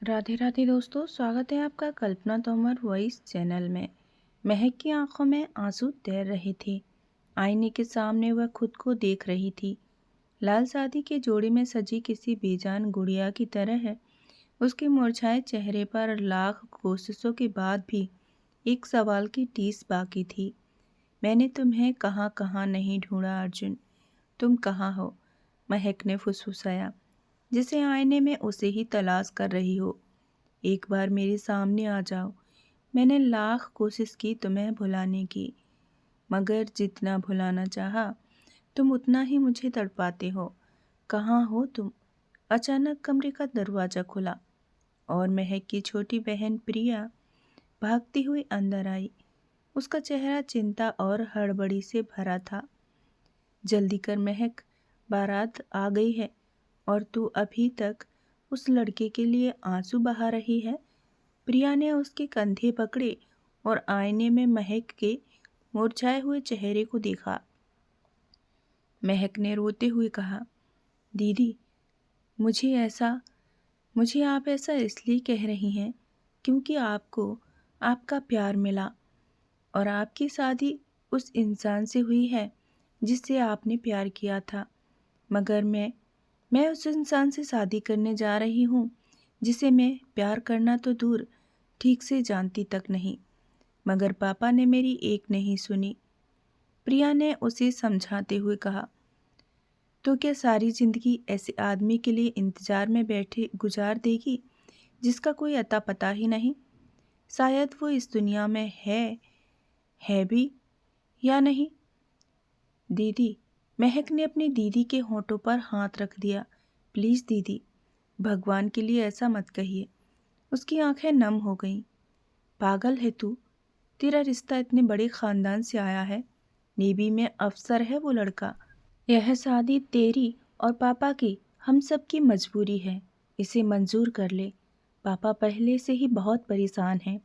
राधे राधे दोस्तों, स्वागत है आपका कल्पना तोमर वॉइस चैनल में। महक की आंखों में आंसू तैर रहे थे। आईने के सामने वह खुद को देख रही थी। लाल शादी के जोड़े में सजी किसी बेजान गुड़िया की तरह है। उसके मुरझाए चेहरे पर लाख कोशिशों के बाद भी एक सवाल की टीस बाकी थी। मैंने तुम्हें कहाँ कहाँ नहीं ढूंढा अर्जुन, तुम कहाँ हो? महक ने फुसफुसाया, जिसे आईने में उसे ही तलाश कर रही हो। एक बार मेरे सामने आ जाओ। मैंने लाख कोशिश की तुम्हें भुलाने की, मगर जितना भुलाना चाहा तुम उतना ही मुझे तड़पाते हो। कहाँ हो तुम? अचानक कमरे का दरवाज़ा खुला और महक की छोटी बहन प्रिया भागती हुई अंदर आई। उसका चेहरा चिंता और हड़बड़ी से भरा था। जल्दी कर महक, बारात आ गई है और तू अभी तक उस लड़के के लिए आंसू बहा रही है। प्रिया ने उसके कंधे पकड़े और आईने में महक के मुरझाए हुए चेहरे को देखा। महक ने रोते हुए कहा, दीदी, मुझे आप ऐसा इसलिए कह रही हैं क्योंकि आपको आपका प्यार मिला और आपकी शादी उस इंसान से हुई है जिससे आपने प्यार किया था। मगर मैं उस इंसान से शादी करने जा रही हूँ जिसे मैं प्यार करना तो दूर ठीक से जानती तक नहीं। मगर पापा ने मेरी एक नहीं सुनी। प्रिया ने उसे समझाते हुए कहा, तो क्या सारी जिंदगी ऐसे आदमी के लिए इंतजार में बैठे गुजार देगी जिसका कोई अता पता ही नहीं? शायद वो इस दुनिया में है भी या नहीं। दीदी, महक ने अपनी दीदी के होंठों पर हाथ रख दिया। प्लीज़ दीदी, भगवान के लिए ऐसा मत कहिए। उसकी आंखें नम हो गईं। पागल है तू? तेरा रिश्ता इतने बड़े खानदान से आया है। नेवी में अफसर है वो लड़का। यह शादी तेरी और पापा की, हम सब की मजबूरी है। इसे मंजूर कर ले। पापा पहले से ही बहुत परेशान हैं।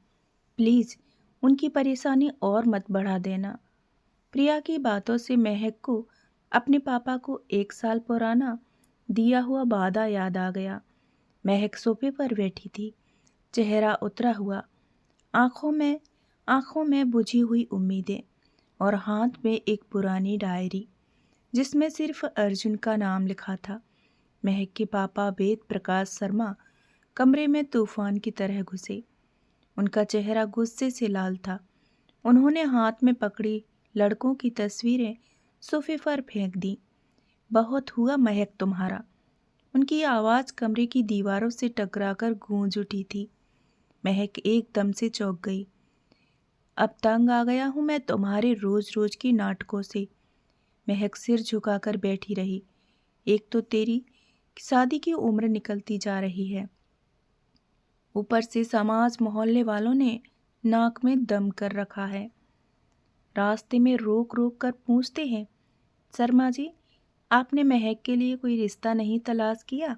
प्लीज़ उनकी परेशानी और मत बढ़ा देना। प्रिया की बातों से महक को अपने पापा को 1 साल पुराना दिया हुआ वादा याद आ गया। महक सोफे पर बैठी थी, चेहरा उतरा हुआ, आंखों में बुझी हुई उम्मीदें और हाथ में एक पुरानी डायरी जिसमें सिर्फ अर्जुन का नाम लिखा था। महक के पापा वेद प्रकाश शर्मा कमरे में तूफान की तरह घुसे। उनका चेहरा गुस्से से लाल था। उन्होंने हाथ में पकड़ी लड़कों की तस्वीरें सोफे पर फेंक दी। बहुत हुआ महक तुम्हारा। उनकी आवाज़ कमरे की दीवारों से टकराकर गूंज उठी थी। महक एकदम से चौंक गई। अब तंग आ गया हूँ मैं तुम्हारे रोज रोज के नाटकों से। महक सिर झुकाकर बैठी रही। एक तो तेरी शादी की उम्र निकलती जा रही है, ऊपर से समाज मोहल्ले वालों ने नाक में दम कर रखा है। रास्ते में रोक रोक कर पूछते हैं, शर्मा जी, आपने महक के लिए कोई रिश्ता नहीं तलाश किया?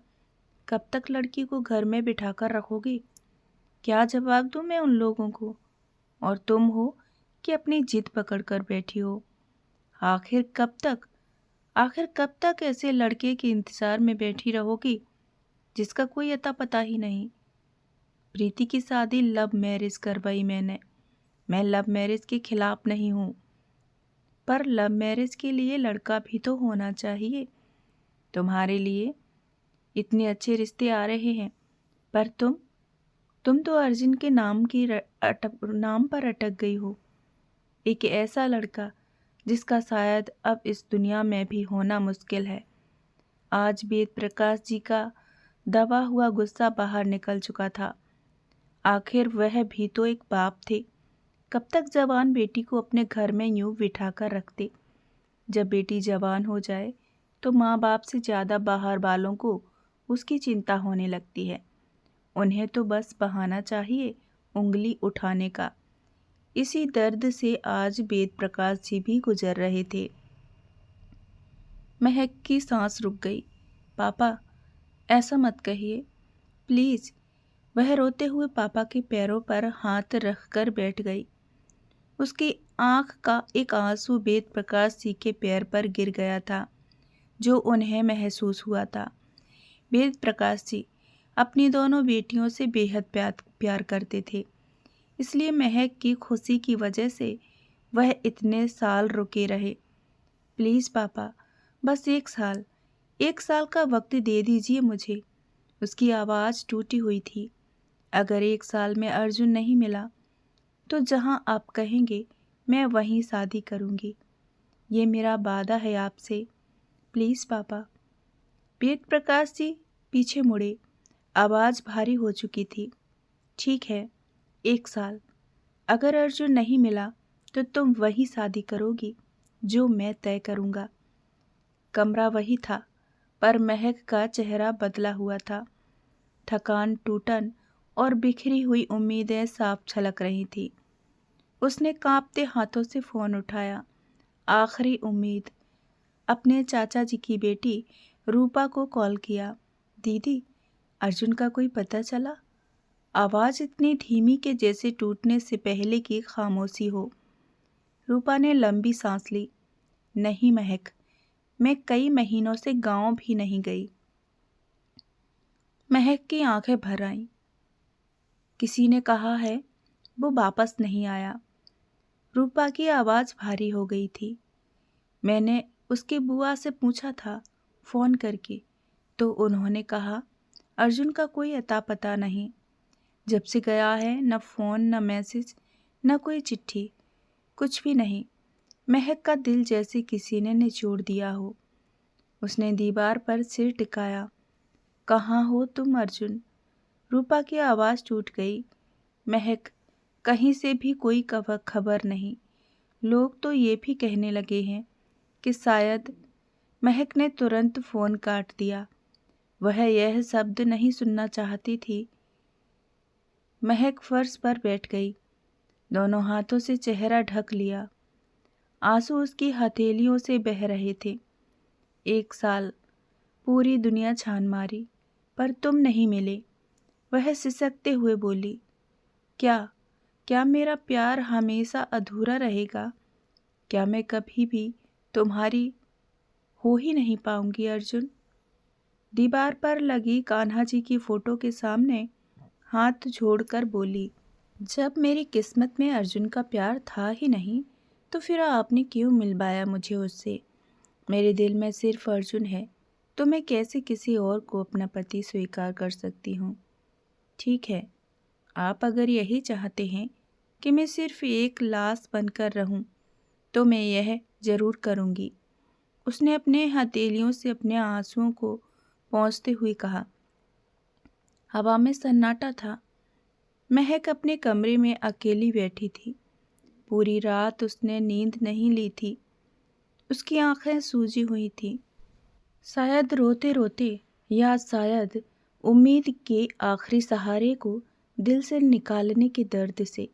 कब तक लड़की को घर में बिठाकर रखोगी? क्या जवाब दूं मैं उन लोगों को? और तुम हो कि अपनी जिद पकड़ कर बैठी हो। आखिर कब तक ऐसे लड़के के इंतजार में बैठी रहोगी जिसका कोई अता पता ही नहीं? प्रीति की शादी लव मैरिज करवाई मैंने। मैं लव मैरिज के खिलाफ नहीं हूँ, पर लव मैरिज के लिए लड़का भी तो होना चाहिए। तुम्हारे लिए इतने अच्छे रिश्ते आ रहे हैं, पर तुम तो अर्जुन के नाम पर अटक गई हो। एक ऐसा लड़का जिसका शायद अब इस दुनिया में भी होना मुश्किल है। आज वेद प्रकाश जी का दबा हुआ गुस्सा बाहर निकल चुका था। आखिर वह भी तो एक बाप थे। कब तक जवान बेटी को अपने घर में यूं बिठा कर रखते? जब बेटी जवान हो जाए तो माँ बाप से ज़्यादा बाहर वालों को उसकी चिंता होने लगती है। उन्हें तो बस बहाना चाहिए उंगली उठाने का। इसी दर्द से आज वेद प्रकाश जी भी गुजर रहे थे। महक की सांस रुक गई। पापा, ऐसा मत कहिए प्लीज़। वह रोते हुए पापा के पैरों पर हाथ रखकर बैठ गई। उसकी आंख का एक आंसू वेद प्रकाश जी के पैर पर गिर गया था, जो उन्हें महसूस हुआ था। वेद प्रकाश जी, अपनी दोनों बेटियों से बेहद प्यार करते थे। इसलिए महक की खुशी की वजह से वह इतने साल रुके रहे। प्लीज़ पापा, बस 1 साल, 1 साल का वक्त दे दीजिए मुझे। उसकी आवाज़ टूटी हुई थी। अगर 1 साल में अर्जुन नहीं मिला तो जहाँ आप कहेंगे मैं वहीं शादी करूँगी। ये मेरा वादा है आपसे। प्लीज़ पापा। वेद प्रकाश जी पीछे मुड़े। आवाज़ भारी हो चुकी थी। ठीक है, 1 साल। अगर अर्जुन नहीं मिला तो तुम वही शादी करोगी जो मैं तय करूँगा। कमरा वही था, पर महक का चेहरा बदला हुआ था। थकान, टूटन और बिखरी हुई उम्मीदें साफ झलक रही थी। उसने कांपते हाथों से फ़ोन उठाया। आखिरी उम्मीद, अपने चाचा जी की बेटी रूपा को कॉल किया। दीदी, अर्जुन का कोई पता चला? आवाज़ इतनी धीमी कि जैसे टूटने से पहले की खामोशी हो। रूपा ने लंबी सांस ली। नहीं महक, मैं कई महीनों से गांव भी नहीं गई। महक की आंखें भर आईं। किसी ने कहा है वो वापस नहीं आया। रूपा की आवाज़ भारी हो गई थी। मैंने उसकी बुआ से पूछा था फ़ोन करके, तो उन्होंने कहा अर्जुन का कोई अता पता नहीं। जब से गया है न फ़ोन न मैसेज न कोई चिट्ठी, कुछ भी नहीं। महक का दिल जैसे किसी ने निचोड़ दिया हो। उसने दीवार पर सिर टिकाया। कहाँ हो तुम अर्जुन? रूपा की आवाज़ टूट गई। महक, कहीं से भी कोई खबर नहीं। लोग तो ये भी कहने लगे हैं कि शायद। महक ने तुरंत फ़ोन काट दिया। वह यह शब्द नहीं सुनना चाहती थी। महक फर्श पर बैठ गई, दोनों हाथों से चेहरा ढक लिया। आंसू उसकी हथेलियों से बह रहे थे। 1 साल, पूरी दुनिया छान मारी, पर तुम नहीं मिले। वह सिसकते हुए बोली, क्या मेरा प्यार हमेशा अधूरा रहेगा? क्या मैं कभी भी तुम्हारी हो ही नहीं पाऊंगी अर्जुन? दीवार पर लगी कान्हा जी की फोटो के सामने हाथ जोड़कर बोली, जब मेरी किस्मत में अर्जुन का प्यार था ही नहीं तो फिर आपने क्यों मिलवाया मुझे उससे? मेरे दिल में सिर्फ अर्जुन है, तो मैं कैसे किसी और को अपना पति स्वीकार कर सकती हूँ? ठीक है, आप अगर यही चाहते हैं कि मैं सिर्फ एक लाश बनकर रहूं, तो मैं यह ज़रूर करूंगी। उसने अपने हथेलियों से अपने आंसुओं को पोंछते हुए कहा। हवा में सन्नाटा था। महक अपने कमरे में अकेली बैठी थी। पूरी रात उसने नींद नहीं ली थी। उसकी आंखें सूजी हुई थी, शायद रोते रोते या शायद उम्मीद के आखिरी सहारे को दिल से निकालने के दर्द से।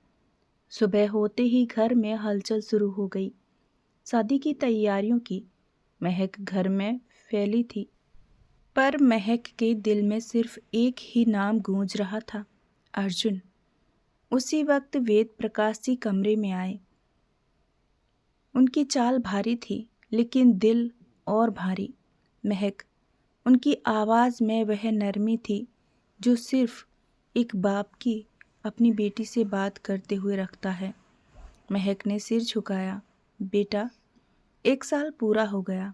सुबह होते ही घर में हलचल शुरू हो गई। शादी की तैयारियों की महक घर में फैली थी, पर महक के दिल में सिर्फ एक ही नाम गूंज रहा था, अर्जुन। उसी वक्त वेद प्रकाश जी कमरे में आए। उनकी चाल भारी थी, लेकिन दिल और भारी। महक, उनकी आवाज़ में वह नरमी थी जो सिर्फ एक बाप की अपनी बेटी से बात करते हुए रखता है। महक ने सिर झुकाया। बेटा, 1 साल पूरा हो गया।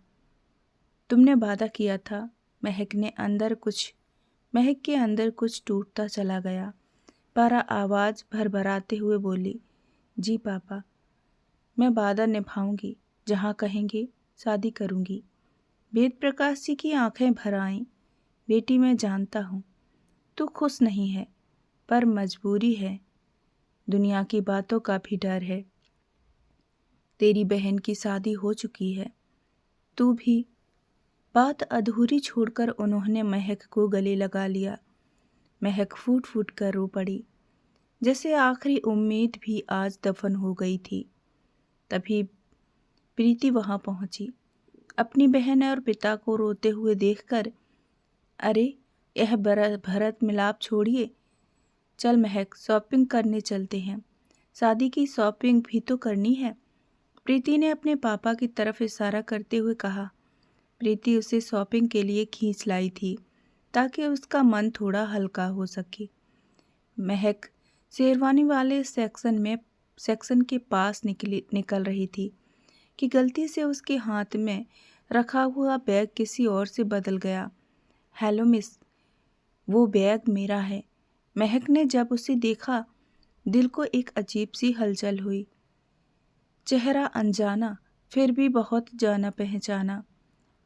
तुमने वादा किया था। महक के अंदर कुछ टूटता चला गया। पारा आवाज़ भरभराते हुए बोली, जी पापा, मैं वादा निभाऊंगी। जहाँ कहेंगे शादी करूंगी। वेद प्रकाश जी की आंखें भर आईं। बेटी, मैं जानता हूँ तू खुश नहीं है, पर मजबूरी है। दुनिया की बातों का भी डर है। तेरी बहन की शादी हो चुकी है, तू भी। बात अधूरी छोड़कर उन्होंने महक को गले लगा लिया। महक फूट फूट कर रो पड़ी, जैसे आखिरी उम्मीद भी आज दफन हो गई थी। तभी प्रीति वहां पहुंची। अपनी बहन और पिता को रोते हुए देखकर, अरे यह भरत मिलाप छोड़िए, चल महक, शॉपिंग करने चलते हैं। शादी की शॉपिंग भी तो करनी है। प्रीति ने अपने पापा की तरफ इशारा करते हुए कहा। प्रीति उसे शॉपिंग के लिए खींच लाई थी। ताकि उसका मन थोड़ा हल्का हो सके। महक शेरवानी वाले सेक्शन के पास निकल रही थी कि गलती से उसके हाथ में रखा हुआ बैग किसी और से बदल गया। हेलो मिस, वो बैग मेरा है। महक ने जब उसे देखा, दिल को एक अजीब सी हलचल हुई। चेहरा अनजाना, फिर भी बहुत जाना पहचाना,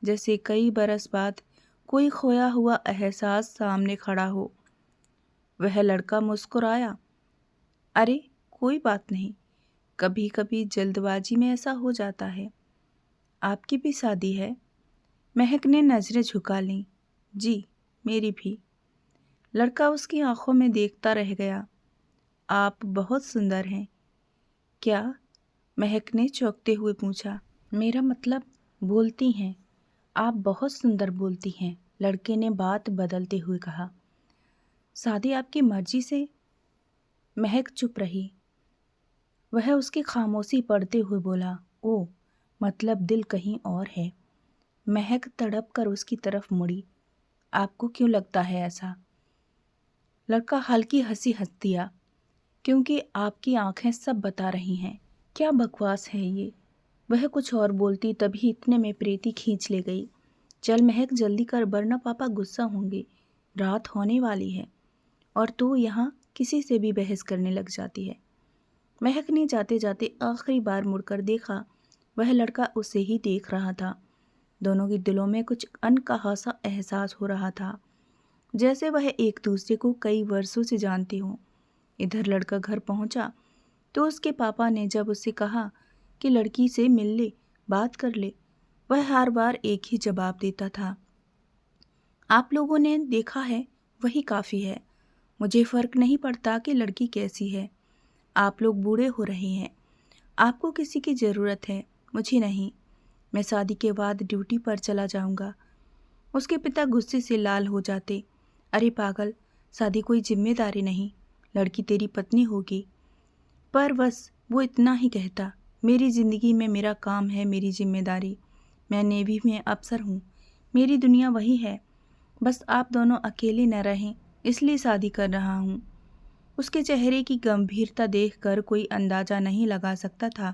जैसे कई बरस बाद कोई खोया हुआ एहसास सामने खड़ा हो। वह लड़का मुस्कुराया। अरे कोई बात नहीं, कभी कभी जल्दबाजी में ऐसा हो जाता है। आपकी भी शादी है? महक ने नजरें झुका लीं। जी, मेरी भी। लड़का उसकी आंखों में देखता रह गया। आप बहुत सुंदर हैं। क्या? महक ने चौंकते हुए पूछा। मेरा मतलब बोलती हैं। आप बहुत सुंदर बोलती हैं, लड़के ने बात बदलते हुए कहा। शादी आपकी मर्जी से? महक चुप रही। वह उसकी खामोशी पढ़ते हुए बोला, ओ, मतलब दिल कहीं और है। महक तड़प कर उसकी तरफ मुड़ी। आपको क्यों लगता है ऐसा? लड़का हल्की हंसी हंस दिया। क्योंकि आपकी आंखें सब बता रही हैं। क्या बकवास है ये? वह कुछ और बोलती तभी इतने में प्रीति खींच ले गई। चल महक, जल्दी कर वरना पापा गुस्सा होंगे। रात होने वाली है और तू यहाँ किसी से भी बहस करने लग जाती है। महक ने जाते जाते आखिरी बार मुड़कर देखा। वह लड़का उसे ही देख रहा था। दोनों के दिलों में कुछ अनकहा सा एहसास हो रहा था, जैसे वह एक दूसरे को कई वर्षों से जानते हों। इधर लड़का घर पहुंचा तो उसके पापा ने जब उससे कहा कि लड़की से मिल ले, बात कर ले, वह हर बार एक ही जवाब देता था, आप लोगों ने देखा है वही काफ़ी है। मुझे फ़र्क नहीं पड़ता कि लड़की कैसी है। आप लोग बूढ़े हो रहे हैं, आपको किसी की ज़रूरत है, मुझे नहीं। मैं शादी के बाद ड्यूटी पर चला जाऊंगा। उसके पिता गुस्से से लाल हो जाते। अरे पागल, शादी कोई जिम्मेदारी नहीं, लड़की तेरी पत्नी होगी। पर बस वो इतना ही कहता, मेरी ज़िंदगी में मेरा काम है, मेरी जिम्मेदारी। मैं नेवी में अफसर हूँ, मेरी दुनिया वही है। बस आप दोनों अकेले न रहें, इसलिए शादी कर रहा हूँ। उसके चेहरे की गंभीरता देखकर कोई अंदाज़ा नहीं लगा सकता था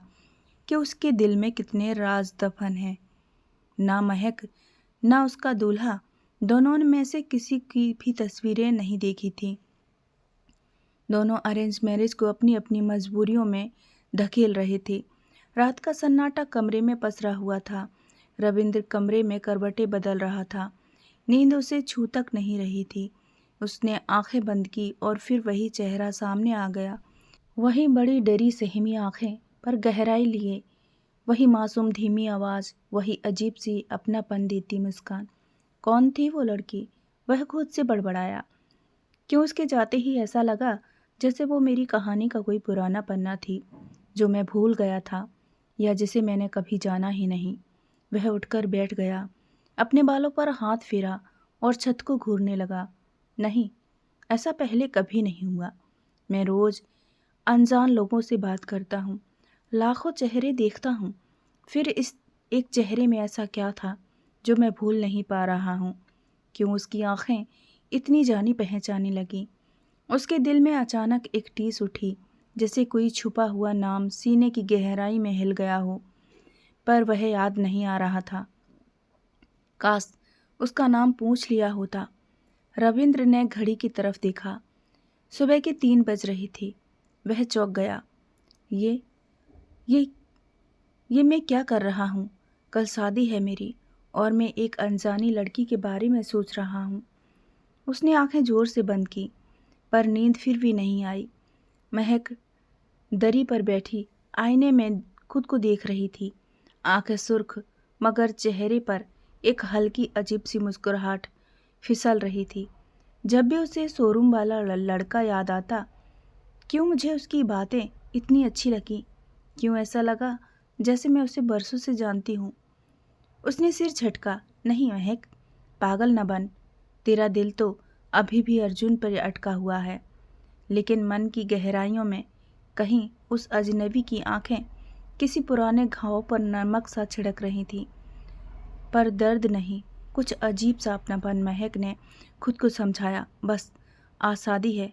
कि उसके दिल में कितने राज दफन हैं। ना महक, ना उसका दूल्हा, दोनों में से किसी की भी तस्वीरें नहीं देखी थी। दोनों अरेंज मैरिज को अपनी अपनी मजबूरियों में धकेल रहे थे। रात का सन्नाटा कमरे में पसरा हुआ था। रविंद्र कमरे में करवटें बदल रहा था। नींद उसे छू तक नहीं रही थी। उसने आंखें बंद की और फिर वही चेहरा सामने आ गया। वही बड़ी डरी सहमी आंखें पर गहराई लिए, वही मासूम धीमी आवाज़, वही अजीब सी अपनापन देती मुस्कान। कौन थी वो लड़की? वह खुद से बड़बड़ाया। क्यों उसके जाते ही ऐसा लगा जैसे वो मेरी कहानी का कोई पुराना पन्ना थी जो मैं भूल गया था या जिसे मैंने कभी जाना ही नहीं। वह उठकर बैठ गया, अपने बालों पर हाथ फेरा और छत को घूरने लगा। नहीं, ऐसा पहले कभी नहीं हुआ। मैं रोज़ अनजान लोगों से बात करता हूँ, लाखों चेहरे देखता हूँ, फिर इस एक चेहरे में ऐसा क्या था जो मैं भूल नहीं पा रहा हूँ? क्यों उसकी आँखें इतनी जानी पहचानी लगी? उसके दिल में अचानक एक टीस उठी, जैसे कोई छुपा हुआ नाम सीने की गहराई में हिल गया हो, पर वह याद नहीं आ रहा था। काश उसका नाम पूछ लिया होता। रविंद्र ने घड़ी की तरफ देखा। सुबह के 3 बज रही थी। वह चौंक गया। ये ये ये मैं क्या कर रहा हूँ? कल शादी है मेरी और मैं एक अनजानी लड़की के बारे में सोच रहा हूँ। उसने आंखें जोर से बंद की, पर नींद फिर भी नहीं आई। महक दरी पर बैठी आईने में खुद को देख रही थी। आंखें सुर्ख, मगर चेहरे पर एक हल्की अजीब सी मुस्कुराहट फिसल रही थी। जब भी उसे शोरूम वाला लड़का याद आता, क्यों मुझे उसकी बातें इतनी अच्छी लगी? क्यों ऐसा लगा जैसे मैं उसे बरसों से जानती हूँ? उसने सिर झटका। नहीं महक, पागल न बन। तेरा दिल तो अभी भी अर्जुन पर अटका हुआ है, लेकिन मन की गहराइयों में कहीं उस अजनबी की आंखें किसी पुराने घाव पर नमक सा छिड़क रही थीं, पर दर्द नहीं, कुछ अजीब सा अपनापन। महक ने खुद को समझाया, बस आज शादी है,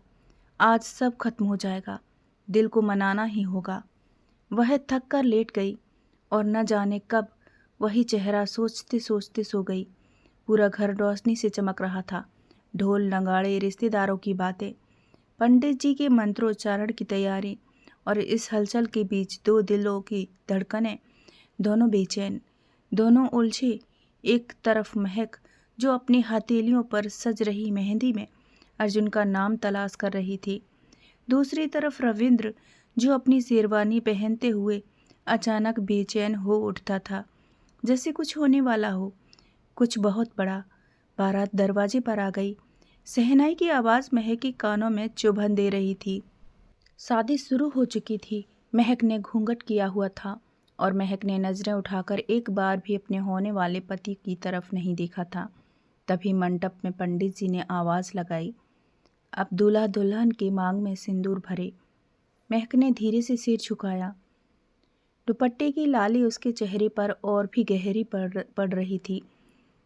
आज सब खत्म हो जाएगा, दिल को मनाना ही होगा। वह थक कर लेट गई और न जाने कब वही चेहरा सोचते सोचते सो गई। पूरा घर रोशनी से चमक रहा था। ढोल नगाड़े, रिश्तेदारों की बातें, पंडित जी के मंत्रोच्चारण की तैयारी, और इस हलचल के बीच दो दिलों की धड़कनें, दोनों बेचैन, दोनों उलझे। एक तरफ महक जो अपनी हथेलियों पर सज रही मेहंदी में अर्जुन का नाम तलाश कर रही थी, दूसरी तरफ रविंद्र जो अपनी शेरवानी पहनते हुए अचानक बेचैन हो उठता था, जैसे कुछ होने वाला हो, कुछ बहुत बड़ा। बारात दरवाजे पर आ गई। शहनाई की आवाज़ महक के कानों में चुभन दे रही थी। शादी शुरू हो चुकी थी। महक ने घूंघट किया हुआ था और महक ने नज़रें उठाकर एक बार भी अपने होने वाले पति की तरफ नहीं देखा था। तभी मंडप में पंडित जी ने आवाज़ लगाई, अब दूल्हा दुल्हन के मांग में सिंदूर भरे। महक ने धीरे से सिर झुकाया। दुपट्टे की लाली उसके चेहरे पर और भी गहरी पड़ रही थी।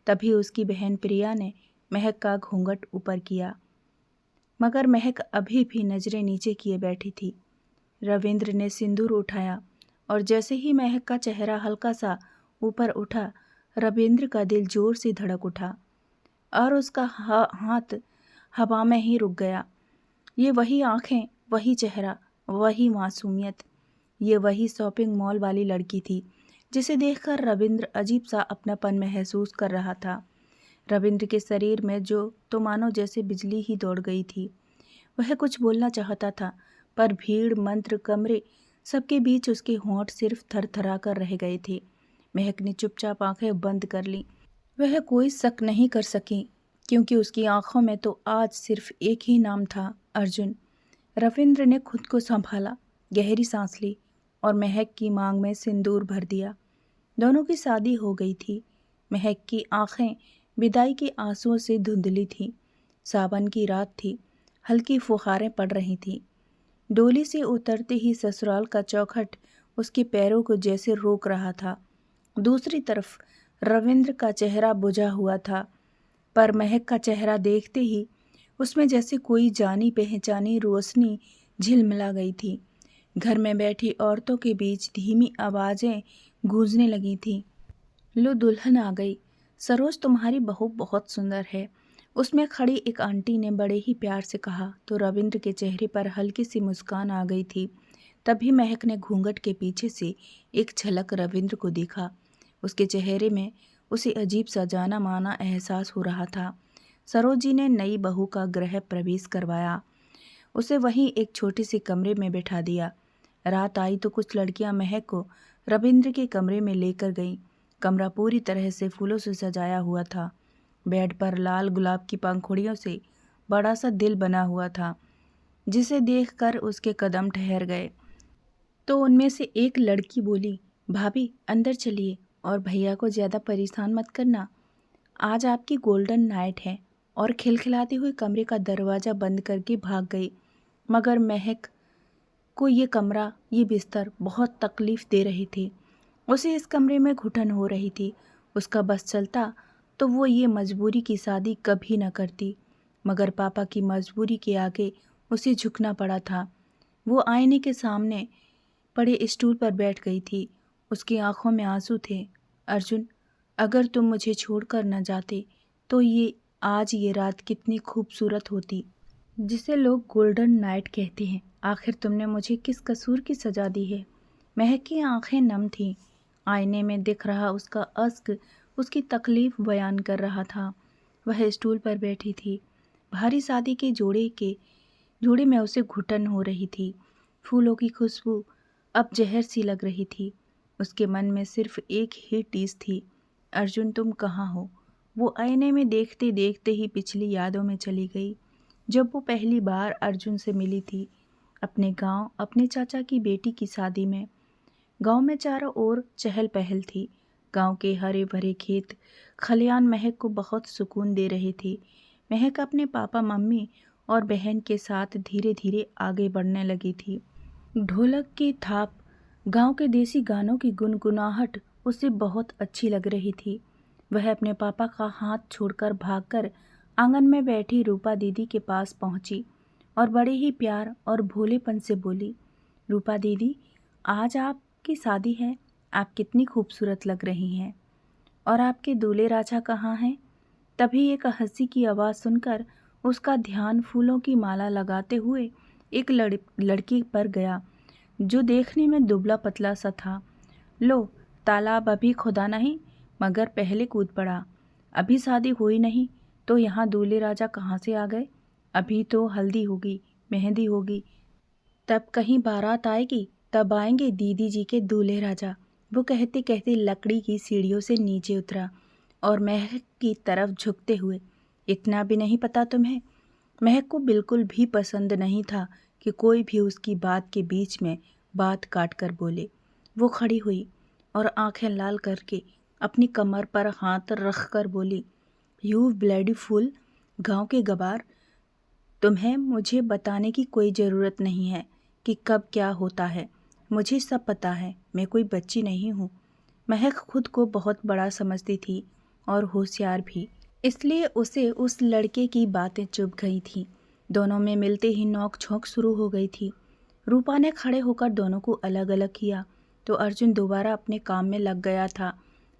तभी उसकी बहन प्रिया ने महक का घूंघट ऊपर किया, मगर महक अभी भी नज़रें नीचे किए बैठी थी। रविंद्र ने सिंदूर उठाया और जैसे ही महक का चेहरा हल्का सा ऊपर उठा, रविंद्र का दिल जोर से धड़क उठा और उसका हाथ हवा में ही रुक गया। ये वही आंखें, वही चेहरा, वही मासूमियत, ये वही शॉपिंग मॉल वाली लड़की थी जिसे देखकर रविंद्र अजीब सा अपनापन महसूस कर रहा था। रविंद्र के शरीर में जो तो मानो जैसे बिजली ही दौड़ गई थी। वह कुछ बोलना चाहता था, पर भीड़, मंत्र, कमरे, सबके बीच उसके होंठ सिर्फ थरथरा कर रह गए थे। महक ने चुपचाप आंखें बंद कर लीं। वह कोई शक नहीं कर सकी, क्योंकि उसकी आंखों में तो आज सिर्फ एक ही नाम था, अर्जुन। रविंद्र ने खुद को संभाला, गहरी सांस ली और महक की मांग में सिंदूर भर दिया। दोनों की शादी हो गई थी। महक की आंखें विदाई के आंसुओं से धुंधली थीं। सावन की रात थी, हल्की फुहारें पड़ रही थीं। डोली से उतरते ही ससुराल का चौखट उसके पैरों को जैसे रोक रहा था। दूसरी तरफ रविंद्र का चेहरा बुझा हुआ था, पर महक का चेहरा देखते ही उसमें जैसे कोई जानी पहचानी रोशनी झिलमिला गई थी। घर में बैठी औरतों के बीच धीमी आवाज़ें गूंजने लगी थीं। लो, दुल्हन आ गई। सरोज, तुम्हारी बहू बहुत सुंदर है, उसमें खड़ी एक आंटी ने बड़े ही प्यार से कहा। तो रविंद्र के चेहरे पर हल्की सी मुस्कान आ गई थी। तभी महक ने घूंघट के पीछे से एक झलक रविंद्र को देखा। उसके चेहरे में उसे अजीब सा जाना माना एहसास हो रहा था। सरोज जी ने नई बहू का गृह प्रवेश करवाया, उसे वहीं एक छोटे से कमरे में बैठा दिया। रात आई तो कुछ लड़कियां महक को रविंद्र के कमरे में लेकर गईं। कमरा पूरी तरह से फूलों से सजाया हुआ था। बेड पर लाल गुलाब की पंखुड़ियों से बड़ा सा दिल बना हुआ था, जिसे देखकर उसके कदम ठहर गए। तो उनमें से एक लड़की बोली, भाभी अंदर चलिए और भैया को ज़्यादा परेशान मत करना, आज आपकी गोल्डन नाइट है। और खिलखिलाते हुए कमरे का दरवाज़ा बंद करके भाग गई। मगर महक को ये कमरा, ये बिस्तर बहुत तकलीफ़ दे रही थी। उसे इस कमरे में घुटन हो रही थी। उसका बस चलता तो वो ये मजबूरी की शादी कभी न करती, मगर पापा की मजबूरी के आगे उसे झुकना पड़ा था। वो आईने के सामने पड़े स्टूल पर बैठ गई थी। उसकी आंखों में आंसू थे। अर्जुन, अगर तुम मुझे छोड़कर न जाते तो आज ये रात कितनी खूबसूरत होती, जिसे लोग गोल्डन नाइट कहते हैं। आखिर तुमने मुझे किस कसूर की सज़ा दी है? महक की आंखें नम थीं। आईने में दिख रहा उसका अश्क उसकी तकलीफ़ बयान कर रहा था। वह स्टूल पर बैठी थी। भारी शादी के जोड़े में उसे घुटन हो रही थी। फूलों की खुशबू अब जहर सी लग रही थी। उसके मन में सिर्फ एक ही टीस थी, अर्जुन तुम कहाँ हो? वो आईने में देखते देखते ही पिछली यादों में चली गई, जब वो पहली बार अर्जुन से मिली थी, अपने गांव, अपने चाचा की बेटी की शादी में। गांव में चारों ओर चहल पहल थी। गांव के हरे भरे खेत खलियान महक को बहुत सुकून दे रहे थे। महक अपने पापा, मम्मी और बहन के साथ धीरे धीरे आगे बढ़ने लगी थी। ढोलक की थाप, गांव के देसी गानों की गुनगुनाहट उसे बहुत अच्छी लग रही थी। वह अपने पापा का हाथ छोड़कर भागकर आंगन में बैठी रूपा दीदी के पास पहुंची और बड़े ही प्यार और भोलेपन से बोली, रूपा दीदी, आज आपकी शादी है, आप कितनी खूबसूरत लग रही हैं। और आपके दूल्हे राजा कहाँ हैं? तभी एक हंसी की आवाज़ सुनकर उसका ध्यान फूलों की माला लगाते हुए एक लड़की पर गया जो देखने में दुबला पतला सा था। लो, तालाब अभी खुदा नहीं मगर पहले कूद पड़ा। अभी शादी हुई नहीं तो यहाँ दूल्हे राजा कहाँ से आ गए? अभी तो हल्दी होगी, मेहंदी होगी, तब कहीं बारात आएगी, तब आएंगे दीदी जी के दूल्हे राजा। वो कहते कहते लकड़ी की सीढ़ियों से नीचे उतरा और महक की तरफ झुकते हुए, इतना भी नहीं पता तुम्हें? महक को बिल्कुल भी पसंद नहीं था कि कोई भी उसकी बात के बीच में बात काट कर बोले। वो खड़ी हुई और आंखें लाल करके अपनी कमर पर हाथ रख कर बोली, यू ब्लडी फूल, गांव के गवार, तुम्हें मुझे बताने की कोई ज़रूरत नहीं है कि कब क्या होता है। मुझे सब पता है, मैं कोई बच्ची नहीं हूँ। महक खुद को बहुत बड़ा समझती थी और होशियार भी, इसलिए उसे उस लड़के की बातें चुभ गई थीं। दोनों में मिलते ही नोक झोंक शुरू हो गई थी। रूपा ने खड़े होकर दोनों को अलग अलग किया तो अर्जुन दोबारा अपने काम में लग गया था।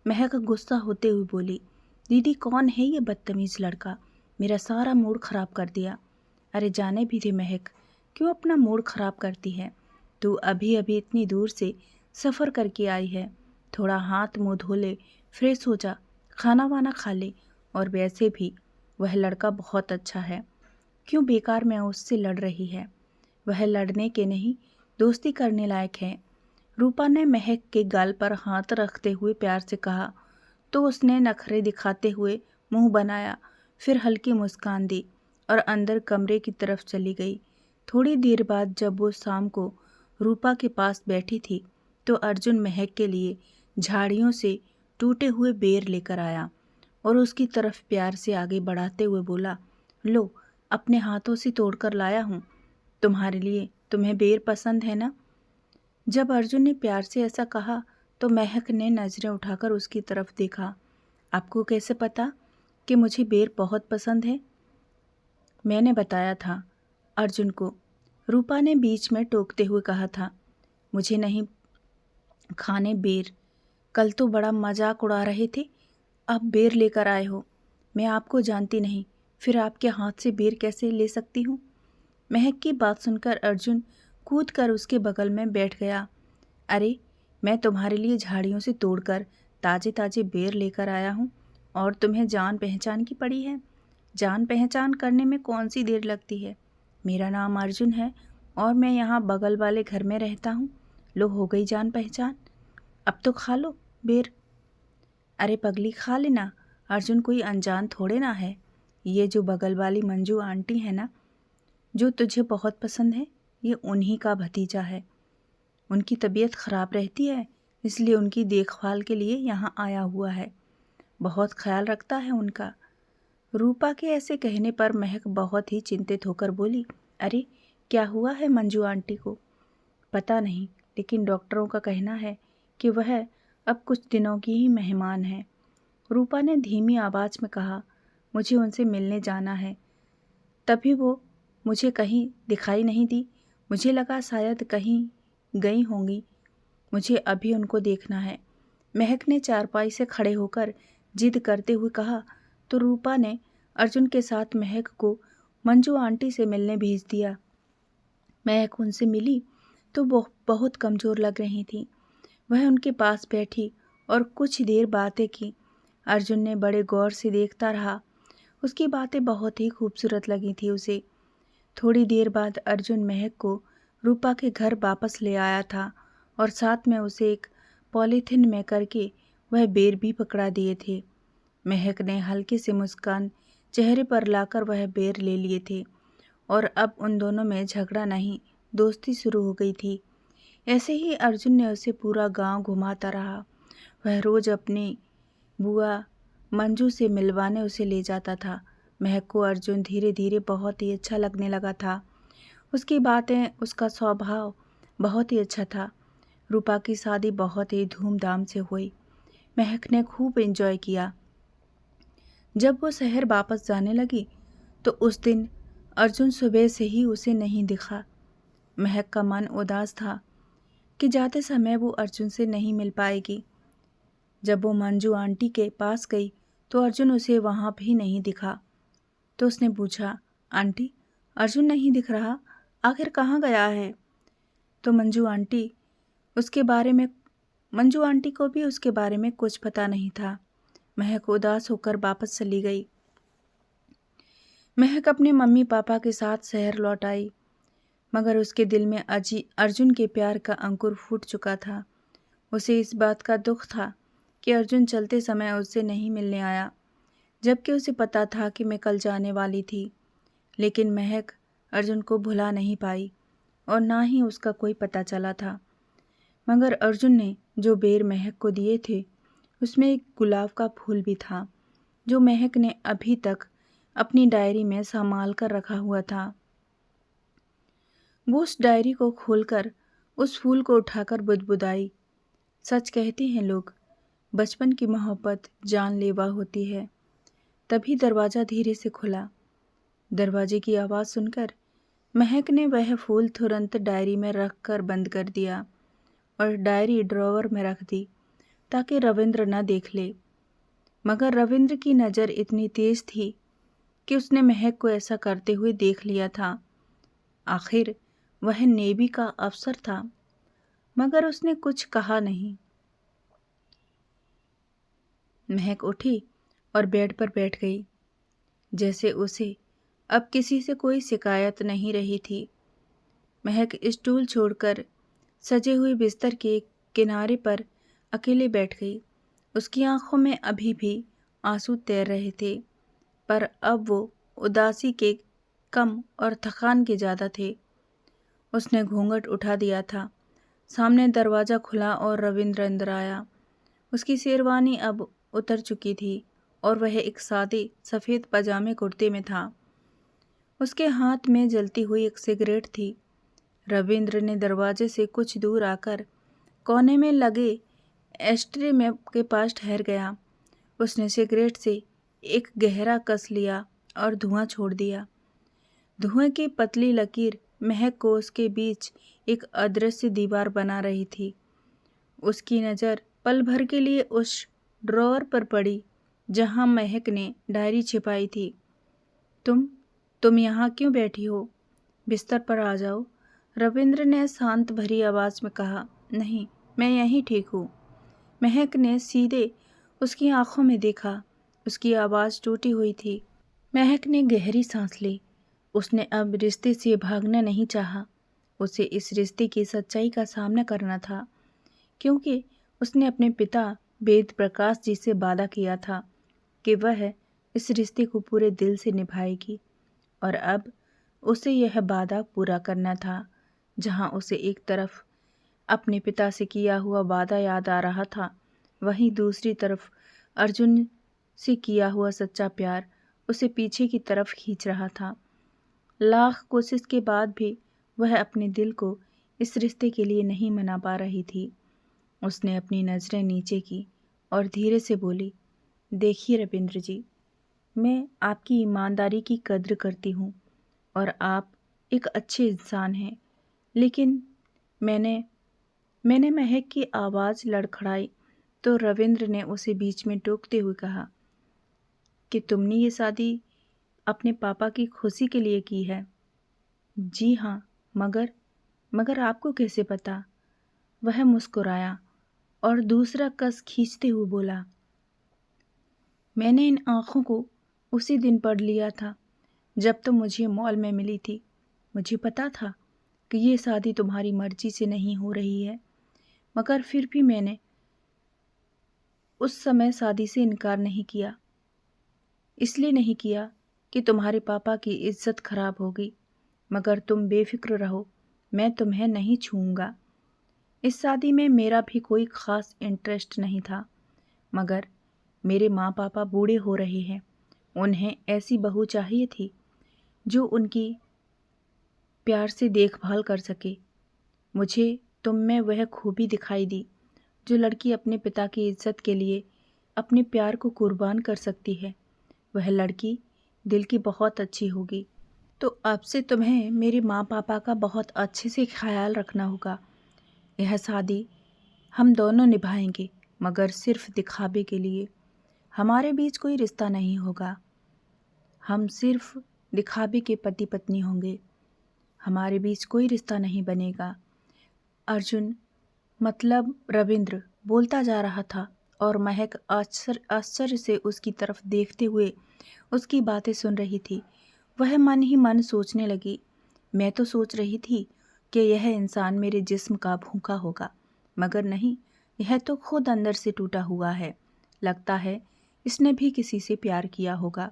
महक गुस्सा होते हुए बोली, दीदी, कौन है ये बदतमीज़ लड़का? मेरा सारा मूड ख़राब कर दिया। अरे जाने भी दे महक, क्यों अपना मूड ख़राब करती है? तू अभी अभी इतनी दूर से सफ़र करके आई है, थोड़ा हाथ मुँह धो ले, फ्रेश हो जा, खाना वाना खा ले। और वैसे भी वह लड़का बहुत अच्छा है, क्यों बेकार में उससे लड़ रही है? वह लड़ने के नहीं, दोस्ती करने लायक है। रूपा ने महक के गाल पर हाथ रखते हुए प्यार से कहा तो उसने नखरे दिखाते हुए मुंह बनाया, फिर हल्की मुस्कान दी और अंदर कमरे की तरफ चली गई। थोड़ी देर बाद जब वो शाम को रूपा के पास बैठी थी तो अर्जुन महक के लिए झाड़ियों से टूटे हुए बेर लेकर आया और उसकी तरफ प्यार से आगे बढ़ाते हुए बोला, लो, अपने हाथों से तोड़कर लाया हूँ तुम्हारे लिए, तुम्हें बेर पसंद है ना? जब अर्जुन ने प्यार से ऐसा कहा तो महक ने नज़रें उठाकर उसकी तरफ देखा। आपको कैसे पता कि मुझे बेर बहुत पसंद है? मैंने बताया था अर्जुन को, रूपा ने बीच में टोकते हुए कहा था। मुझे नहीं खाने बेर, कल तो बड़ा मजाक उड़ा रहे थे, अब बेर लेकर आए हो। मैं आपको जानती नहीं, फिर आपके हाथ से बेर कैसे ले सकती हूँ? महक की बात सुनकर अर्जुन कूद कर उसके बगल में बैठ गया। अरे, मैं तुम्हारे लिए झाड़ियों से तोड़कर ताजे ताजे बेर लेकर आया हूँ और तुम्हें जान पहचान की पड़ी है। जान पहचान करने में कौन सी देर लगती है? मेरा नाम अर्जुन है और मैं यहाँ बगल वाले घर में रहता हूँ। लो, हो गई जान पहचान, अब तो खा लो बेर। अरे पगली, खा लेना, अर्जुन कोई अनजान थोड़े ना है। ये जो बगल वाली मंजू आंटी है ना, जो तुझे बहुत पसंद है, ये उन्हीं का भतीजा है। उनकी तबीयत ख़राब रहती है, इसलिए उनकी देखभाल के लिए यहाँ आया हुआ है। बहुत ख्याल रखता है उनका। रूपा के ऐसे कहने पर महक बहुत ही चिंतित होकर बोली, अरे क्या हुआ है मंजू आंटी को? पता नहीं, लेकिन डॉक्टरों का कहना है कि वह अब कुछ दिनों की ही मेहमान है। रूपा ने धीमी आवाज़ में कहा, मुझे उनसे मिलने जाना है। तभी वो मुझे कहीं दिखाई नहीं दी, मुझे लगा शायद कहीं गई होंगी। मुझे अभी उनको देखना है। महक ने चारपाई से खड़े होकर जिद करते हुए कहा तो रूपा ने अर्जुन के साथ महक को मंजू आंटी से मिलने भेज दिया। महक उनसे मिली तो बहुत कमज़ोर लग रही थी। वह उनके पास बैठी और कुछ देर बातें की। अर्जुन ने बड़े गौर से देखता रहा। उसकी बातें बहुत ही खूबसूरत लगी थी उसे। थोड़ी देर बाद अर्जुन महक को रूपा के घर वापस ले आया था और साथ में उसे एक पॉलीथिन में करके वह बेर भी पकड़ा दिए थे। महक ने हल्की सी मुस्कान चेहरे पर लाकर वह बेर ले लिए थे और अब उन दोनों में झगड़ा नहीं, दोस्ती शुरू हो गई थी। ऐसे ही अर्जुन ने उसे पूरा गांव घुमाता रहा। वह रोज़ अपनी बुआ मंजू से मिलवाने उसे ले जाता था। महक को अर्जुन धीरे धीरे बहुत ही अच्छा लगने लगा था। उसकी बातें, उसका स्वभाव बहुत ही अच्छा था। रूपा की शादी बहुत ही धूमधाम से हुई। महक ने खूब एंजॉय किया। जब वो शहर वापस जाने लगी तो उस दिन अर्जुन सुबह से ही उसे नहीं दिखा। महक का मन उदास था कि जाते समय वो अर्जुन से नहीं मिल पाएगी। जब वो मंजू आंटी के पास गई तो अर्जुन उसे वहाँ भी नहीं दिखा। तो उसने पूछा, आंटी, अर्जुन नहीं दिख रहा, आखिर कहाँ गया है? तो मंजू आंटी को भी उसके बारे में कुछ पता नहीं था। महक उदास होकर वापस चली गई। महक अपने मम्मी पापा के साथ शहर लौट आई, मगर उसके दिल में अर्जुन के प्यार का अंकुर फूट चुका था। उसे इस बात का दुख था कि अर्जुन चलते समय उससे नहीं मिलने आया, जबकि उसे पता था कि मैं कल जाने वाली थी। लेकिन महक अर्जुन को भुला नहीं पाई और ना ही उसका कोई पता चला था। मगर अर्जुन ने जो बेर महक को दिए थे उसमें एक गुलाब का फूल भी था, जो महक ने अभी तक अपनी डायरी में संभाल कर रखा हुआ था। वो उस डायरी को खोलकर उस फूल को उठाकर बुदबुदाई। सच कहते हैं लोग, बचपन की मोहब्बत जानलेवा होती है। तभी दरवाज़ा धीरे से खुला। दरवाजे की आवाज़ सुनकर महक ने वह फूल तुरंत डायरी में रख कर बंद कर दिया और डायरी ड्रॉवर में रख दी ताकि रविंद्र न देख ले। मगर रविंद्र की नज़र इतनी तेज थी कि उसने महक को ऐसा करते हुए देख लिया था। आखिर वह नेवी का अफसर था, मगर उसने कुछ कहा नहीं। महक उठी और बेड पर बैठ गई, जैसे उसे अब किसी से कोई शिकायत नहीं रही थी। महक स्टूल छोड़कर सजे हुए बिस्तर के किनारे पर अकेले बैठ गई। उसकी आंखों में अभी भी आंसू तैर रहे थे, पर अब वो उदासी के कम और थकान के ज़्यादा थे। उसने घूंघट उठा दिया था। सामने दरवाज़ा खुला और रविंद्र अंदर आया। उसकी शेरवानी अब उतर चुकी थी और वह एक सादे सफ़ेद पजामे कुर्ते में था। उसके हाथ में जलती हुई एक सिगरेट थी। रविंद्र ने दरवाजे से कुछ दूर आकर कोने में लगे एस्ट्रे में के पास ठहर गया। उसने सिगरेट से एक गहरा कस लिया और धुआं छोड़ दिया। धुएं की पतली लकीर महक को उसके बीच एक अदृश्य दीवार बना रही थी। उसकी नज़र पल भर के लिए उस ड्रॉअर पर पड़ी जहां महक ने डायरी छिपाई थी। तुम यहाँ क्यों बैठी हो? बिस्तर पर आ जाओ, रविंद्र ने शांत भरी आवाज़ में कहा। नहीं, मैं यहीं ठीक हूँ। महक ने सीधे उसकी आंखों में देखा। उसकी आवाज़ टूटी हुई थी। महक ने गहरी सांस ली। उसने अब रिश्ते से भागना नहीं चाहा। उसे इस रिश्ते की सच्चाई का सामना करना था, क्योंकि उसने अपने पिता वेद प्रकाश जी से वादा किया था कि वह इस रिश्ते को पूरे दिल से निभाएगी, और अब उसे यह वादा पूरा करना था। जहां उसे एक तरफ अपने पिता से किया हुआ वादा याद आ रहा था, वहीं दूसरी तरफ अर्जुन से किया हुआ सच्चा प्यार उसे पीछे की तरफ खींच रहा था। लाख कोशिश के बाद भी वह अपने दिल को इस रिश्ते के लिए नहीं मना पा रही थी। उसने अपनी नज़रें नीचे की और धीरे से बोली, देखिए रविंद्र जी, मैं आपकी ईमानदारी की कद्र करती हूँ और आप एक अच्छे इंसान हैं, लेकिन मैंने महक की आवाज़ लड़खड़ाई तो रविंद्र ने उसे बीच में टोकते हुए कहा कि तुमने ये शादी अपने पापा की खुशी के लिए की है। जी हाँ, मगर आपको कैसे पता? वह मुस्कुराया और दूसरा कस खींचते हुए बोला, मैंने इन आँखों को उसी दिन पढ़ लिया था जब तुम मुझे मॉल में मिली थी। मुझे पता था कि ये शादी तुम्हारी मर्जी से नहीं हो रही है, मगर फिर भी मैंने उस समय शादी से इनकार नहीं किया। इसलिए नहीं किया कि तुम्हारे पापा की इज्जत खराब होगी, मगर तुम बेफिक्र रहो, मैं तुम्हें नहीं छूऊंगा। इस शादी में मेरा भी कोई ख़ास इंटरेस्ट नहीं था, मगर मेरे माँ पापा बूढ़े हो रहे हैं। उन्हें ऐसी बहू चाहिए थी जो उनकी प्यार से देखभाल कर सके। मुझे तुम में वह खूबी दिखाई दी जो लड़की अपने पिता की इज्जत के लिए अपने प्यार को कुर्बान कर सकती है। वह लड़की दिल की बहुत अच्छी होगी। तो अब से तुम्हें मेरे माँ पापा का बहुत अच्छे से ख्याल रखना होगा। यह शादी हम दोनों निभाएंगे, मगर सिर्फ दिखावे के लिए। हमारे बीच कोई रिश्ता नहीं होगा। हम सिर्फ दिखावे के पति पत्नी होंगे। हमारे बीच कोई रिश्ता नहीं बनेगा। अर्जुन, मतलब रविंद्र, बोलता जा रहा था और महक आश्चर्य से उसकी तरफ देखते हुए उसकी बातें सुन रही थी। वह मन ही मन सोचने लगी, मैं तो सोच रही थी कि यह इंसान मेरे जिस्म का भूखा होगा, मगर नहीं, यह तो खुद अंदर से टूटा हुआ है। लगता है इसने भी किसी से प्यार किया होगा,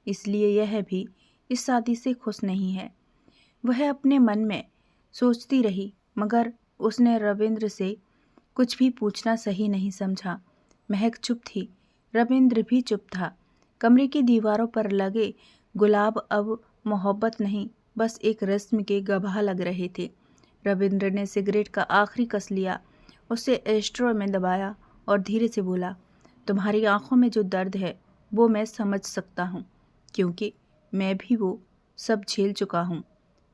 इसलिए यह भी इस शादी से खुश नहीं है। वह अपने मन में सोचती रही, मगर उसने रविंद्र से कुछ भी पूछना सही नहीं समझा। महक चुप थी, रविंद्र भी चुप था। कमरे की दीवारों पर लगे गुलाब अब मोहब्बत नहीं, बस एक रस्म के गवाह लग रहे थे। रविंद्र ने सिगरेट का आखिरी कस लिया, उसे एस्ट्रो में दबाया और धीरे से बोला, तुम्हारी आंखों में जो दर्द है वो मैं समझ सकता हूँ, क्योंकि मैं भी वो सब झेल चुका हूँ।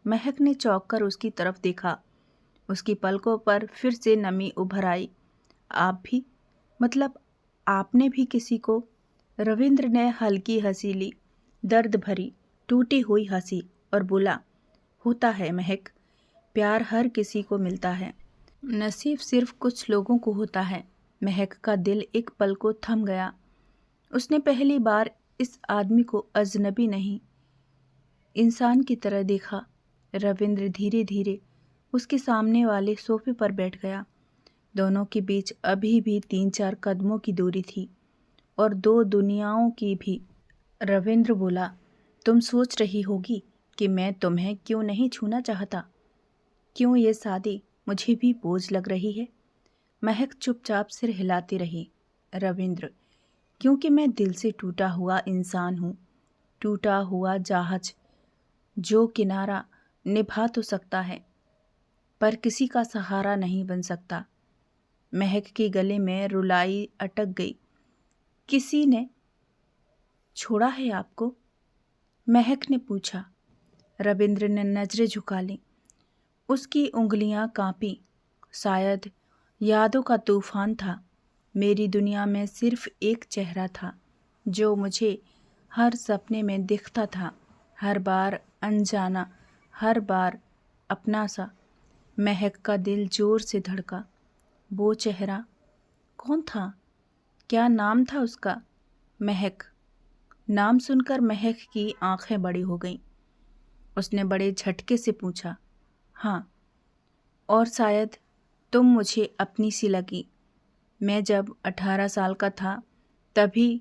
महक ने चौंक कर उसकी तरफ देखा। उसकी पलकों पर फिर से नमी उभर आई। आप भी? मतलब आपने भी किसी को? रविंद्र ने हल्की हंसी ली, दर्द भरी टूटी हुई हंसी, और बोला, होता है महक, प्यार हर किसी को मिलता है, नसीब सिर्फ कुछ लोगों को होता है। महक का दिल एक पल को थम गया। उसने पहली बार इस आदमी को अजनबी नहीं, इंसान की तरह देखा। रविंद्र धीरे धीरे उसके सामने वाले सोफे पर बैठ गया। दोनों के बीच अभी भी 3-4 कदमों की दूरी थी, और 2 दुनियाओं की भी। रविंद्र बोला, तुम सोच रही होगी कि मैं तुम्हें क्यों नहीं छूना चाहता, क्यों ये शादी मुझे भी बोझ लग रही है। महक चुपचाप सिर हिलाती रही। रविंद्र, क्योंकि मैं दिल से टूटा हुआ इंसान हूँ, टूटा हुआ जहाज जो किनारा निभा तो सकता है पर किसी का सहारा नहीं बन सकता। महक के गले में रुलाई अटक गई। किसी ने छोड़ा है आपको? महक ने पूछा। रविंद्र ने नजरें झुका ली। उसकी उंगलियां कांपी। शायद यादों का तूफान था। मेरी दुनिया में सिर्फ एक चेहरा था जो मुझे हर सपने में दिखता था, हर बार अनजाना, हर बार अपना सा। महक का दिल जोर से धड़का। वो चेहरा कौन था? क्या नाम था उसका? महक। नाम सुनकर महक की आंखें बड़ी हो गईं। उसने बड़े झटके से पूछा, हाँ, और शायद तुम मुझे अपनी सी लगी। मैं जब 18 साल का था तभी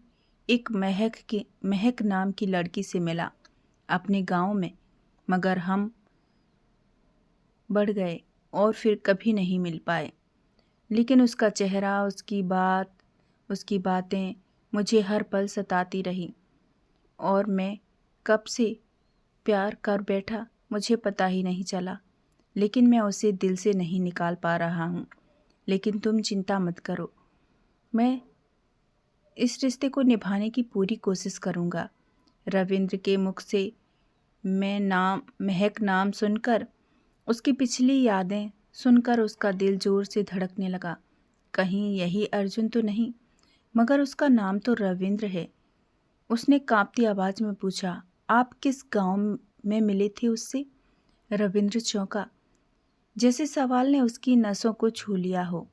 एक महक नाम की लड़की से मिला अपने गांव में, मगर हम बढ़ गए और फिर कभी नहीं मिल पाए। लेकिन उसका चेहरा, उसकी बात, उसकी बातें मुझे हर पल सताती रही, और मैं कब से प्यार कर बैठा मुझे पता ही नहीं चला। लेकिन मैं उसे दिल से नहीं निकाल पा रहा हूँ। लेकिन तुम चिंता मत करो, मैं इस रिश्ते को निभाने की पूरी कोशिश करूँगा। रविंद्र के मुख से महक नाम सुनकर, उसकी पिछली यादें सुनकर उसका दिल जोर से धड़कने लगा। कहीं यही अर्जुन तो नहीं? मगर उसका नाम तो रविंद्र है। उसने कांपती आवाज में पूछा, आप किस गांव में मिले थे उससे? रविंद्र चौंका, जैसे सवाल ने उसकी नसों को छू लिया हो।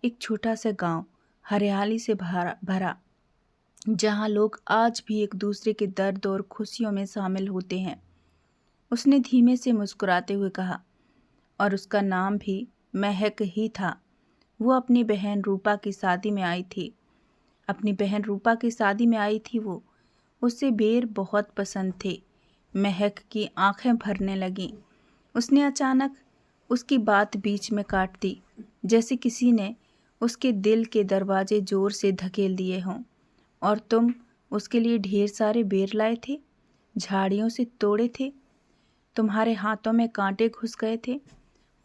एक छोटा सा गांव, हरियाली से भरा, जहां लोग आज भी एक दूसरे के दर्द और खुशियों में शामिल होते हैं। उसने धीमे से मुस्कुराते हुए कहा, और उसका नाम भी महक ही था। वो अपनी बहन रूपा की शादी में आई थी। अपनी बहन रूपा की शादी में आई थी वो। उसे बेर बहुत पसंद थे। महक की आंखें भरने लगीं। उसने अचानक उसकी बात बीच में काट दी, जैसे किसी ने उसके दिल के दरवाजे जोर से धकेल दिए हों। और तुम उसके लिए ढेर सारे बेर लाए थे, झाड़ियों से तोड़े थे, तुम्हारे हाथों में कांटे घुस गए थे,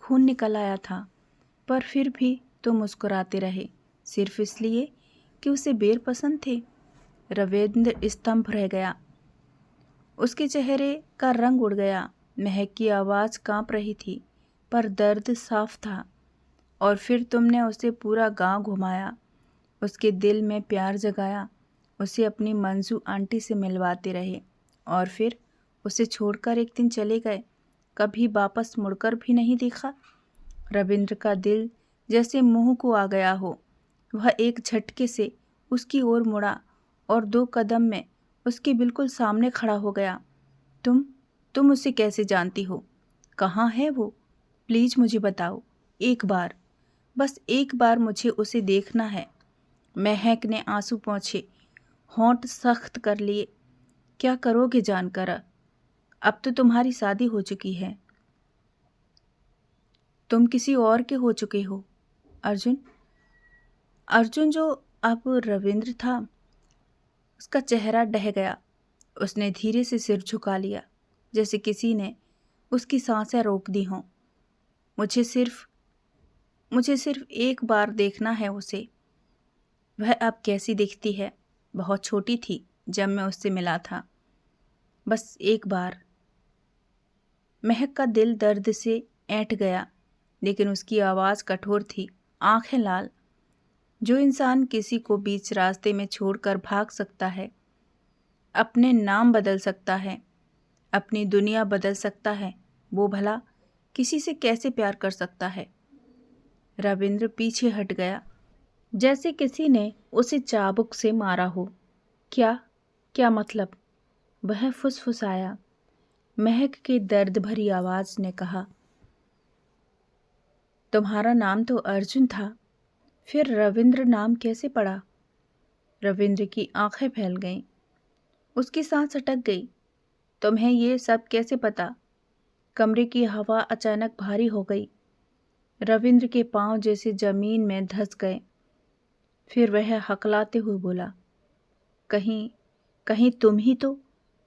खून निकल आया था, पर फिर भी तुम मुस्कुराते रहे, सिर्फ इसलिए कि उसे बेर पसंद थे। रविंद्र स्तंभ रह गया। उसके चेहरे का रंग उड़ गया। महक की आवाज़ कांप रही थी, पर दर्द साफ था। और फिर तुमने उसे पूरा गांव घुमाया, उसके दिल में प्यार जगाया, उसे अपनी मंजू आंटी से मिलवाते रहे और फिर उसे छोड़कर एक दिन चले गए। कभी वापस मुड़कर भी नहीं देखा। रविंद्र का दिल जैसे मुंह को आ गया हो। वह एक झटके से उसकी ओर मुड़ा और 2 कदम में उसके बिल्कुल सामने खड़ा हो गया। तुम उसे कैसे जानती हो? कहाँ है वो? प्लीज मुझे बताओ। एक बार, बस एक बार मुझे उसे देखना है। महक ने आंसू पोंछे, होंठ सख्त कर लिए। क्या करोगे जानकर? अब तो तुम्हारी शादी हो चुकी है, तुम किसी और के हो चुके हो। अर्जुन जो अब रविंद्र था, उसका चेहरा ढह गया। उसने धीरे से सिर झुका लिया, जैसे किसी ने उसकी सांसें रोक दी हों। मुझे सिर्फ एक बार देखना है उसे। वह अब कैसी दिखती है? बहुत छोटी थी जब मैं उससे मिला था। बस एक बार। महक का दिल दर्द से ऐंठ गया, लेकिन उसकी आवाज़ कठोर थी, आंखें लाल। जो इंसान किसी को बीच रास्ते में छोड़कर भाग सकता है, अपने नाम बदल सकता है, अपनी दुनिया बदल सकता है, वो भला किसी से कैसे प्यार कर सकता है? रविंद्र पीछे हट गया, जैसे किसी ने उसे चाबुक से मारा हो। क्या मतलब? वह फुसफुसाया। महक की दर्द भरी आवाज ने कहा, तुम्हारा नाम तो अर्जुन था, फिर रविंद्र नाम कैसे पड़ा? रविंद्र की आंखें फैल गईं, उसकी सांस अटक गई। तुम्हें ये सब कैसे पता? कमरे की हवा अचानक भारी हो गई। रविंद्र के पांव जैसे जमीन में धंस गए। फिर वह हकलाते हुए बोला, कहीं तुम ही तो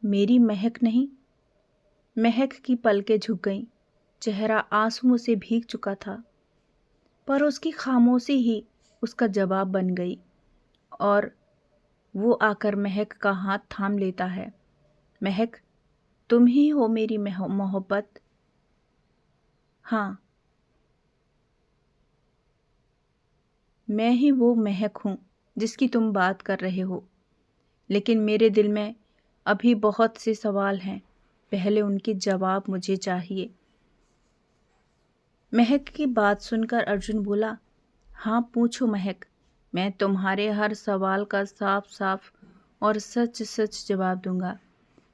मेरी महक नहीं? महक की पलकें झुक गईं, चेहरा आंसुओं से भीग चुका था, पर उसकी खामोशी ही उसका जवाब बन गई। और वो आकर महक का हाथ थाम लेता है। महक, तुम ही हो मेरी मोहब्बत? हाँ, मैं ही वो महक हूँ जिसकी तुम बात कर रहे हो। लेकिन मेरे दिल में अभी बहुत से सवाल हैं, पहले उनके जवाब मुझे चाहिए। महक की बात सुनकर अर्जुन बोला, हाँ पूछो महक, मैं तुम्हारे हर सवाल का साफ साफ और सच सच जवाब दूंगा।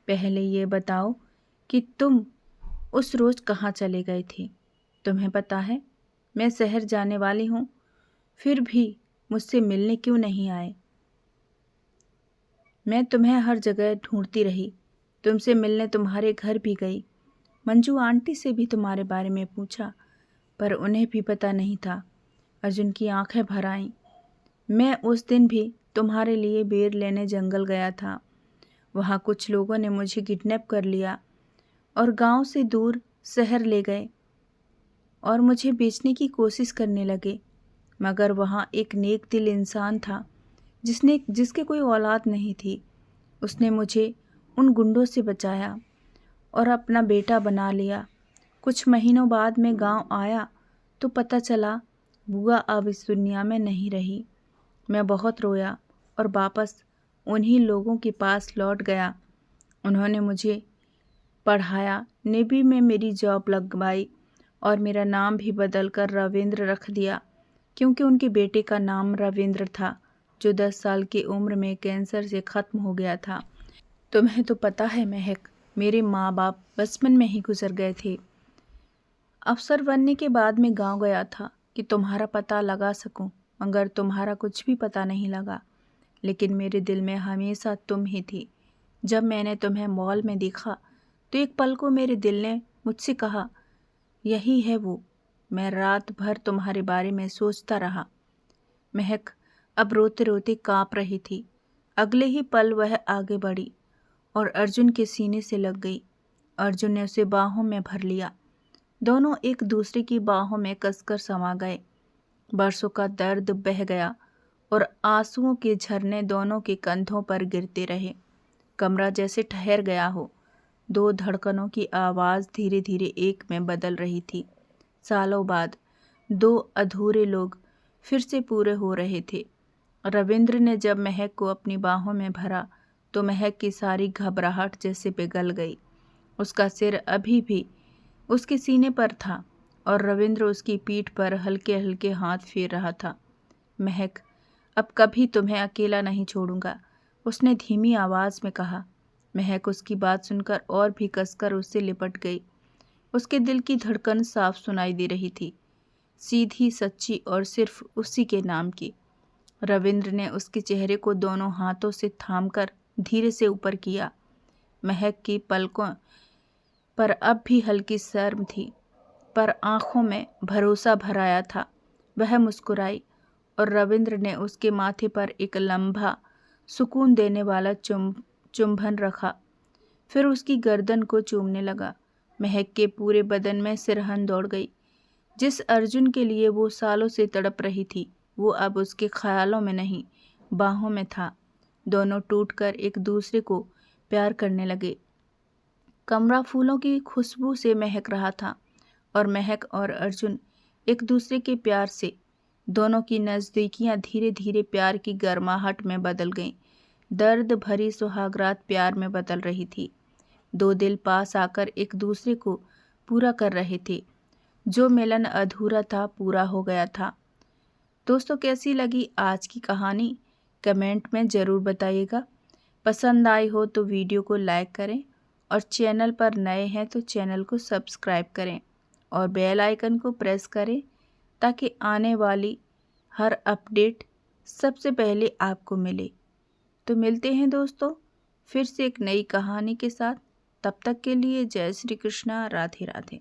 पहले ये बताओ कि तुम उस रोज कहाँ चले गए थे? तुम्हें पता है मैं शहर जाने वाली हूँ, फिर भी मुझसे मिलने क्यों नहीं आए? मैं तुम्हें हर जगह ढूंढती रही, तुमसे मिलने तुम्हारे घर भी गई, मंजू आंटी से भी तुम्हारे बारे में पूछा, पर उन्हें भी पता नहीं था। अर्जुन की आंखें भर आईं। मैं उस दिन भी तुम्हारे लिए बेर लेने जंगल गया था। वहाँ कुछ लोगों ने मुझे किडनैप कर लिया और गांव से दूर शहर ले गए और मुझे बेचने की कोशिश करने लगे। मगर वहाँ एक नेक दिल इंसान था जिसके कोई औलाद नहीं थी। उसने मुझे उन गुंडों से बचाया और अपना बेटा बना लिया। कुछ महीनों बाद मैं गांव आया तो पता चला बुआ अब इस दुनिया में नहीं रही। मैं बहुत रोया और वापस उन्हीं लोगों के पास लौट गया। उन्होंने मुझे पढ़ाया, नेवी में मेरी जॉब लगवाई और मेरा नाम भी बदल कर रविंद्र रख दिया, क्योंकि उनके बेटे का नाम रविंद्र था, जो 10 साल की उम्र में कैंसर से ख़त्म हो गया था। तुम्हें तो पता है महक, मेरे माँ बाप बचपन में ही गुजर गए थे। अफसर बनने के बाद मैं गांव गया था कि तुम्हारा पता लगा सकूं, मगर तुम्हारा कुछ भी पता नहीं लगा। लेकिन मेरे दिल में हमेशा तुम ही थी। जब मैंने तुम्हें मॉल में देखा तो एक पल को मेरे दिल ने मुझसे कहा, यही है वो। मैं रात भर तुम्हारे बारे में सोचता रहा। महक अब रोते रोते कांप रही थी। अगले ही पल वह आगे बढ़ी और अर्जुन के सीने से लग गई। अर्जुन ने उसे बाहों में भर लिया। दोनों एक दूसरे की बाहों में कसकर समा गए। बरसों का दर्द बह गया और आंसुओं के झरने दोनों के कंधों पर गिरते रहे। कमरा जैसे ठहर गया हो। 2 धड़कनों की आवाज़ धीरे धीरे एक में बदल रही थी। सालों बाद 2 अधूरे लोग फिर से पूरे हो रहे थे। रविंद्र ने जब महक को अपनी बाहों में भरा तो महक की सारी घबराहट जैसे पिघल गई। उसका सिर अभी भी उसके सीने पर था और रविंद्र उसकी पीठ पर हल्के हल्के हाथ फेर रहा था। महक, अब कभी तुम्हें अकेला नहीं छोड़ूंगा, उसने धीमी आवाज़ में कहा। महक उसकी बात सुनकर और भी कसकर उससे लिपट गई। उसके दिल की धड़कन साफ सुनाई दे रही थी, सीधी, सच्ची और सिर्फ उसी के नाम की। रविंद्र ने उसके चेहरे को दोनों हाथों से थामकर धीरे से ऊपर किया। महक की पलकों पर अब भी हल्की शर्म थी, पर आंखों में भरोसा भर आया था। वह मुस्कुराई और रविंद्र ने उसके माथे पर एक लंबा, सुकून देने वाला चुंबन रखा। फिर उसकी गर्दन को चूमने लगा। महक के पूरे बदन में सिरहन दौड़ गई। जिस अर्जुन के लिए वो सालों से तड़प रही थी, वो अब उसके ख्यालों में नहीं, बाहों में था। दोनों टूटकर एक दूसरे को प्यार करने लगे। कमरा फूलों की खुशबू से महक रहा था और महक और अर्जुन एक दूसरे के प्यार से। दोनों की नज़दीकियां धीरे धीरे प्यार की गर्माहट में बदल गईं। दर्द भरी सुहागरात प्यार में बदल रही थी। 2 दिल पास आकर एक दूसरे को पूरा कर रहे थे। जो मिलन अधूरा था पूरा हो गया था। दोस्तों, कैसी लगी आज की कहानी कमेंट में ज़रूर बताइएगा। पसंद आई हो तो वीडियो को लाइक करें और चैनल पर नए हैं तो चैनल को सब्सक्राइब करें और बेल आइकन को प्रेस करें ताकि आने वाली हर अपडेट सबसे पहले आपको मिले। तो मिलते हैं दोस्तों फिर से एक नई कहानी के साथ। तब तक के लिए जय श्री कृष्णा, राधे राधे।